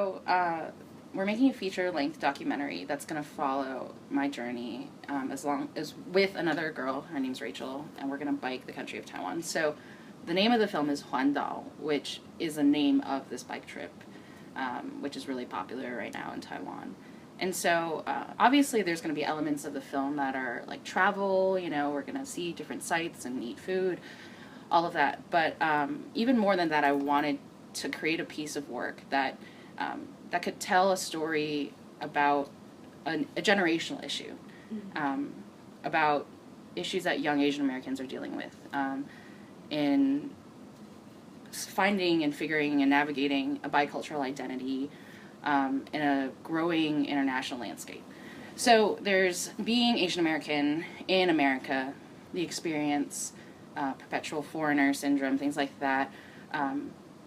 So, we're making a feature-length documentary that's going to follow my journey as long as with another girl. Her name's Rachel, and we're going to bike the country of Taiwan. So, the name of the film is HuanDao, which is the name of this bike trip, which is really popular right now in Taiwan. And so, obviously, there's going to be elements of the film that are like travel. You know, we're going to see different sights and eat food, all of that. But even more than that, I wanted to create a piece of work that that could tell a story about a generational issue, about issues that young Asian Americans are dealing with in finding and figuring and navigating a bicultural identity in a growing international landscape. So there's being Asian American in America, the experience, perpetual foreigner syndrome, things like that,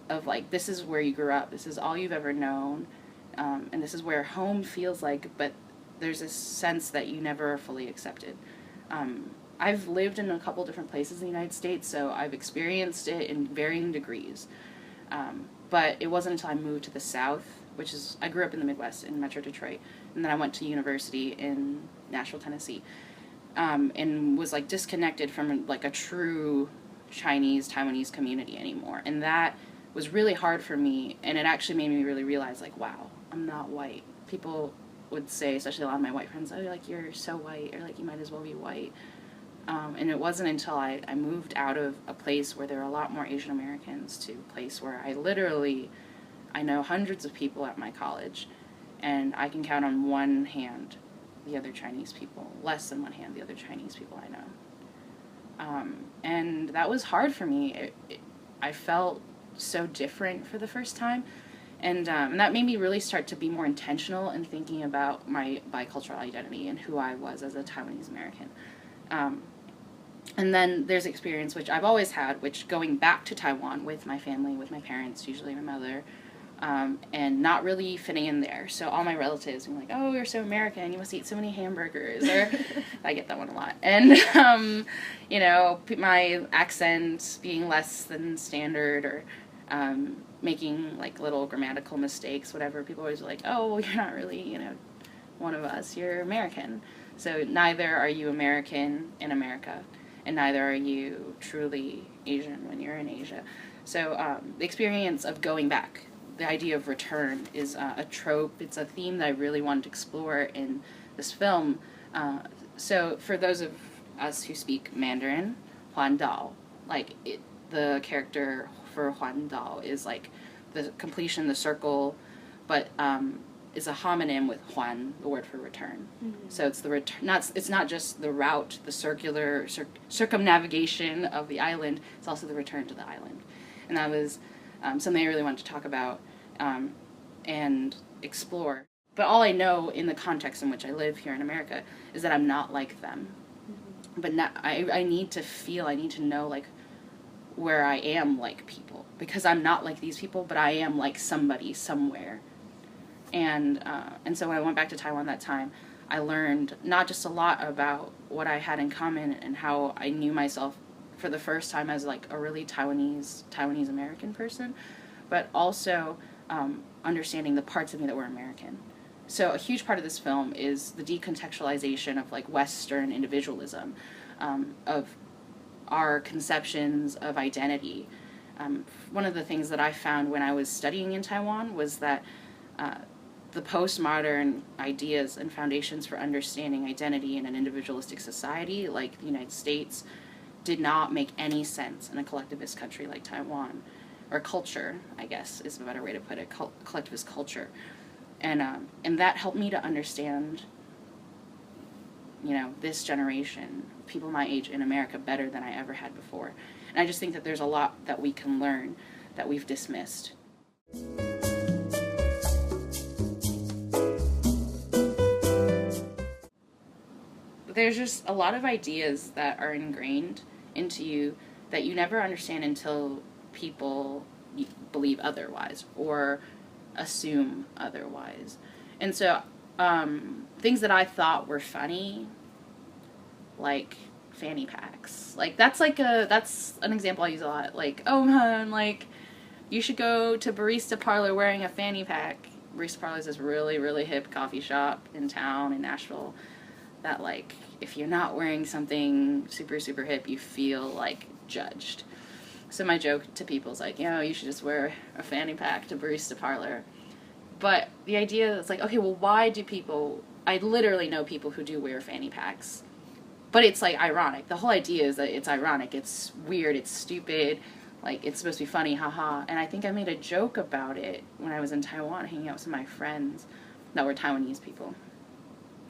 of like, this is where you grew up, this is all you've ever known, and this is where home feels like, but there's this sense that you never are fully accepted. I've lived in a couple different places in the United States, so I've experienced it in varying degrees. But it wasn't until I moved to the South, which is, I grew up in the Midwest in Metro Detroit, and then I went to university in Nashville, Tennessee, and was like disconnected from like a true Chinese, Taiwanese community anymore. And that was really hard for me, and it actually made me really realize, like, wow, I'm not white. People would say, especially a lot of my white friends, oh, like, you're so white, or like, you might as well be white. And it wasn't until I moved out of a place where there were a lot more Asian Americans to a place where I know hundreds of people at my college, and I can count on one hand the other Chinese people, less than one hand the other Chinese people I know. And that was hard for me. I felt so different for the first time, and that made me really start to be more intentional in thinking about my bicultural identity and who I was as a Taiwanese American. And then there's experience, which I've always had, which going back to Taiwan with my family, with my parents, usually my mother, and not really fitting in there. So all my relatives were like, oh, you're so American, you must eat so many hamburgers, or I get that one a lot. And, you know, my accent being less than standard, or making like little grammatical mistakes, whatever. People always are like, oh, well, you're not really, you know, one of us, you're American. So neither are you American in America, and neither are you truly Asian when you're in Asia. So the experience of going back, the idea of return, is a trope. It's a theme that I really wanted to explore in this film. So for those of us who speak Mandarin, HuanDao, like the character for HuanDao is like the completion, the circle, but is a homonym with Huan, the word for return. Mm-hmm. So it's the return. It's not just the route, the circular circumnavigation of the island. It's also the return to the island, and that was something I really wanted to talk about and explore. But all I know in the context in which I live here in America is that I'm not like them. Mm-hmm. But I need to feel. I need to know like where I am like people, because I'm not like these people, but I am like somebody somewhere. And so when I went back to Taiwan that time, I learned not just a lot about what I had in common and how I knew myself for the first time as like a really Taiwanese American person, but also understanding the parts of me that were American. So a huge part of this film is the decontextualization of like Western individualism, of our conceptions of identity. One of the things that I found when I was studying in Taiwan was that the postmodern ideas and foundations for understanding identity in an individualistic society like the United States did not make any sense in a collectivist country like Taiwan, or culture, I guess is a better way to put it, collectivist culture. And that helped me to understand, you know, this generation, people my age in America, better than I ever had before. And I just think that there's a lot that we can learn that we've dismissed. There's just a lot of ideas that are ingrained into you that you never understand until people believe otherwise or assume otherwise. And so things that I thought were funny, like fanny packs, like that's an example I use a lot. Like, oh man, like you should go to barista parlor wearing a fanny pack. Barista Parlor is this really, really hip coffee shop in town in Nashville that, like, if you're not wearing something super, super hip, you feel, like, judged. So my joke to people is like, you know, you should just wear a fanny pack to Barista Parlor. But the idea is like, okay, well, why do people... I literally know people who do wear fanny packs. But it's, like, ironic. The whole idea is that it's ironic. It's weird. It's stupid. Like, it's supposed to be funny, haha. And I think I made a joke about it when I was in Taiwan, hanging out with some of my friends that were Taiwanese people.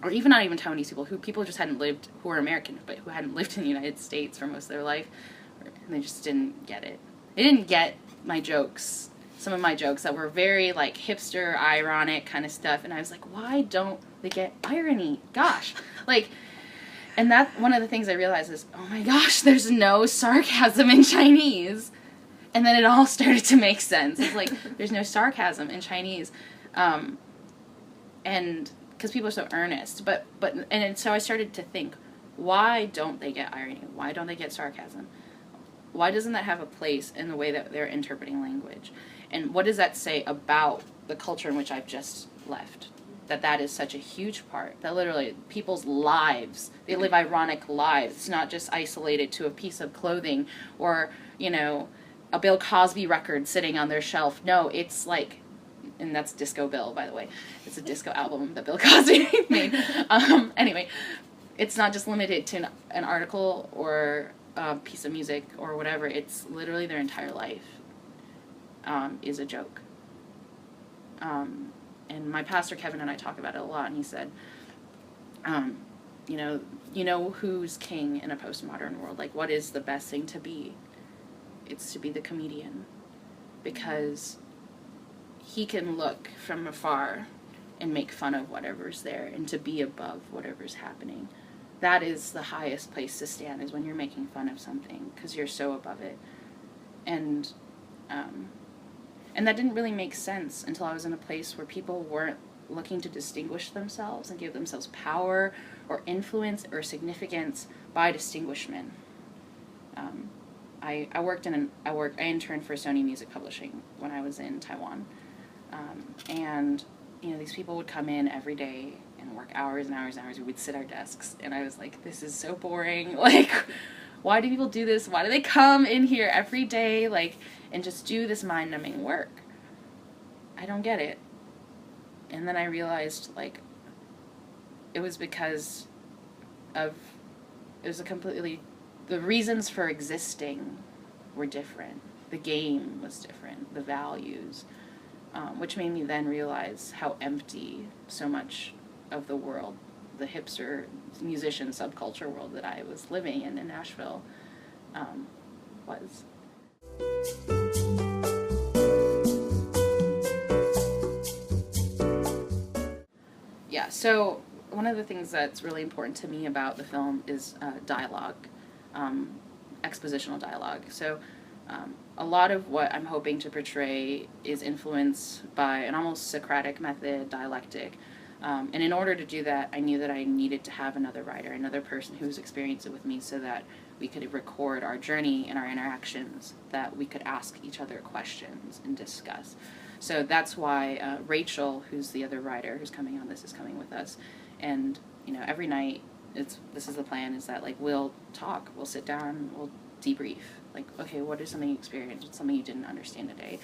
Or even not even Taiwanese people, who people just hadn't lived, who were American, but who hadn't lived in the United States for most of their life. And they just didn't get it. They didn't get my jokes, some of my jokes that were very, like, hipster, ironic kind of stuff. And I was like, why don't they get irony? Gosh. Like... And that, one of the things I realized is, oh my gosh, there's no sarcasm in Chinese. And then it all started to make sense. It's like, there's no sarcasm in Chinese. And, because people are so earnest. And so I started to think, why don't they get irony? Why don't they get sarcasm? Why doesn't that have a place in the way that they're interpreting language? And what does that say about the culture in which I've just left? That is such a huge part, that literally people's lives, they live ironic lives. It's not just isolated to a piece of clothing or, you know, a Bill Cosby record sitting on their shelf. No, it's like, and that's Disco Bill, by the way. It's a disco album that Bill Cosby made. Anyway, it's not just limited to an article or a piece of music or whatever. It's literally their entire life is a joke. And my pastor, Kevin, and I talk about it a lot, and he said, you know who's king in a postmodern world? Like, what is the best thing to be? It's to be the comedian. Because he can look from afar and make fun of whatever's there and to be above whatever's happening. That is the highest place to stand, is when you're making fun of something, because you're so above it. And that didn't really make sense until I was in a place where people weren't looking to distinguish themselves and give themselves power or influence or significance by distinguishment. I interned for Sony Music Publishing when I was in Taiwan. And, you know, these people would come in every day and work hours and hours and hours. We would sit at our desks, and I was like, this is so boring. Like, why do people do this? Why do they come in here every day, like, and just do this mind-numbing work? I don't get it. And then I realized, like, it was because of, the reasons for existing were different. The game was different, the values, which made me then realize how empty so much of the world, the hipster musician subculture world that I was living in Nashville, was. Yeah, so one of the things that's really important to me about the film is dialogue, expositional dialogue. So a lot of what I'm hoping to portray is influenced by an almost Socratic method, dialectic. And in order to do that, I knew that I needed to have another writer, another person who's experienced it with me, so that we could record our journey and our interactions, that we could ask each other questions and discuss. So that's why Rachel, who's the other writer who's coming on this, is coming with us. And, you know, every night, this is the plan, is that, like, we'll talk, we'll sit down, we'll debrief. Like, okay, what is something you experienced? What's something you didn't understand today?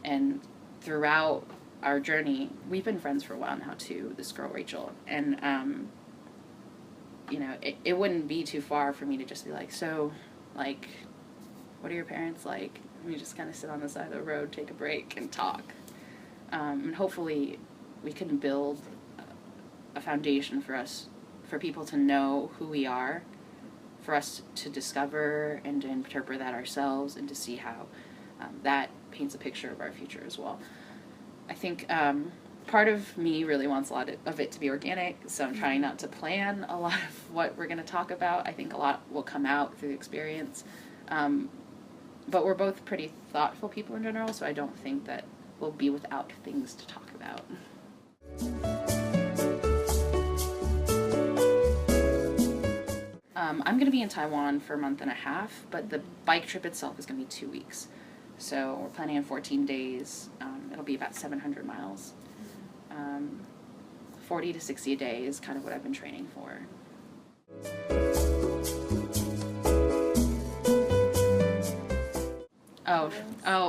And throughout our journey, we've been friends for a while now, too, this girl, Rachel. And, you know, it wouldn't be too far for me to just be like, so, like, what are your parents like? And we just kind of sit on the side of the road, take a break, and talk. And hopefully we can build a foundation for us, for people to know who we are, for us to discover and to interpret that ourselves, and to see how that paints a picture of our future as well. I think part of me really wants a lot of it to be organic, so I'm trying not to plan a lot of what we're going to talk about. I think a lot will come out through the experience. But we're both pretty thoughtful people in general, so I don't think that we'll be without things to talk about. I'm going to be in Taiwan for a month and a half, but the bike trip itself is going to be 2 weeks. So we're planning on 14 days. It'll be about 700 miles. 40 to 60 a day is kind of what I've been training for.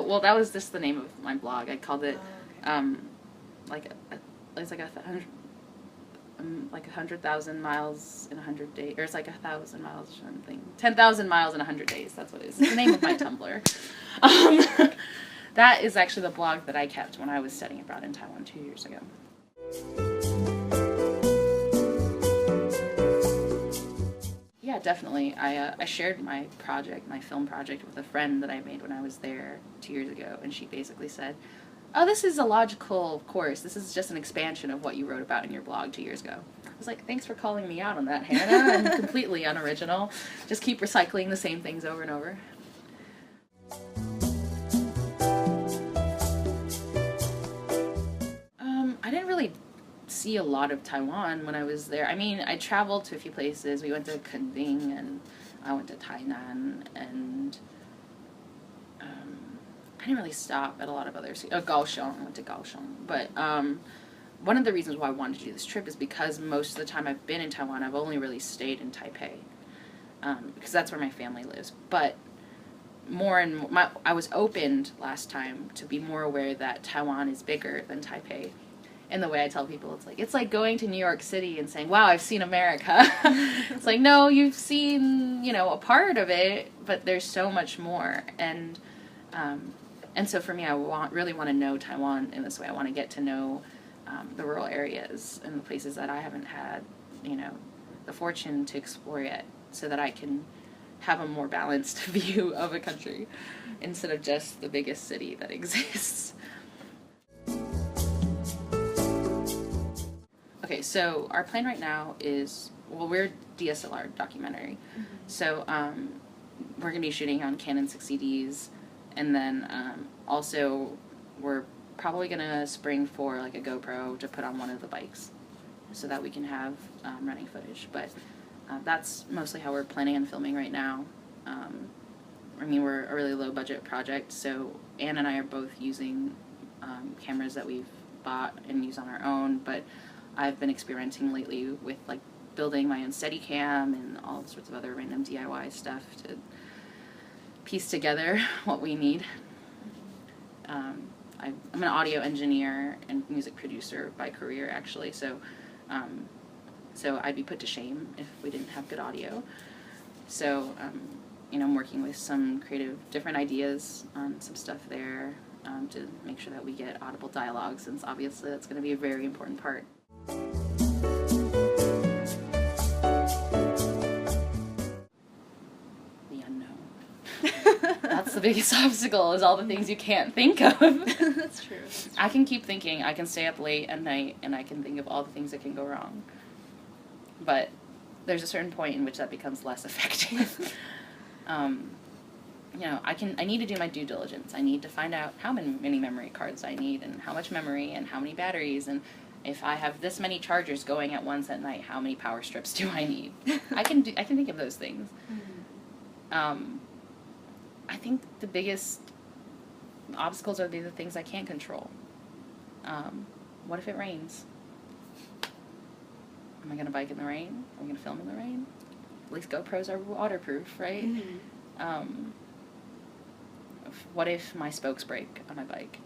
Well, that was just the name of my blog. I called it, it's like 100,000 miles in 100 days, or it's like 1,000 miles or something. 10,000 miles in 100 days. That's what it is. It's the name of my Tumblr. That is actually the blog that I kept when I was studying abroad in Taiwan 2 years ago. Yeah, definitely. I shared my film project, with a friend that I made when I was there 2 years ago, and she basically said, "Oh, this is a logical course. This is just an expansion of what you wrote about in your blog 2 years ago." I was like, "Thanks for calling me out on that, Hannah. I'm completely unoriginal. Just keep recycling the same things over and over." I didn't really see a lot of Taiwan when I was there. I mean, I traveled to a few places. We went to Kending, and I went to Tainan, and I didn't really stop at a lot of other cities. Kaohsiung. I went to Kaohsiung. But one of the reasons why I wanted to do this trip is because most of the time I've been in Taiwan, I've only really stayed in Taipei, because that's where my family lives. But I was opened last time to be more aware that Taiwan is bigger than Taipei. And the way I tell people, it's like going to New York City and saying, "Wow, I've seen America." It's like, no, you've seen, a part of it, but there's so much more. And so for me, I really want to know Taiwan in this way. I want to get to know the rural areas and the places that I haven't had, the fortune to explore yet, so that I can have a more balanced view of a country instead of just the biggest city that exists. Okay, so our plan right now is, we're DSLR documentary. Mm-hmm. So we're going to be shooting on Canon 60Ds, and then also we're probably going to spring for like a GoPro to put on one of the bikes so that we can have running footage. But that's mostly how we're planning on filming right now. We're a really low budget project, so Anne and I are both using cameras that we've bought and use on our own, but I've been experimenting lately with building my own Steadicam and all sorts of other random DIY stuff to piece together what we need. I'm an audio engineer and music producer by career, actually, so I'd be put to shame if we didn't have good audio. So I'm working with some different ideas on some stuff there to make sure that we get audible dialogue, since obviously that's going to be a very important part. The unknown. That's the biggest obstacle, is all the things you can't think of. That's true. I can keep thinking. I can stay up late at night, and I can think of all the things that can go wrong. But there's a certain point in which that becomes less effective. I need to do my due diligence. I need to find out how many memory cards I need, and how much memory, and how many batteries, and if I have this many chargers going at once at night, how many power strips do I need? I can think of those things. Mm-hmm. I think the biggest obstacles are the things I can't control. What if it rains? Am I going to bike in the rain? Are we going to film in the rain? At least GoPros are waterproof, right? Mm-hmm. What if my spokes break on my bike?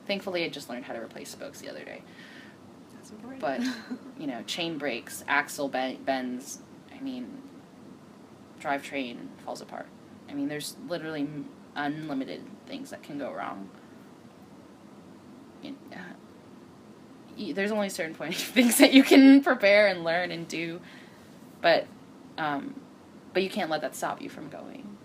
Thankfully, I just learned how to replace spokes the other day. That's important. But, chain breaks, axle bends, drivetrain falls apart. There's literally unlimited things that can go wrong. There's only a certain point of things that you can prepare and learn and do, but you can't let that stop you from going.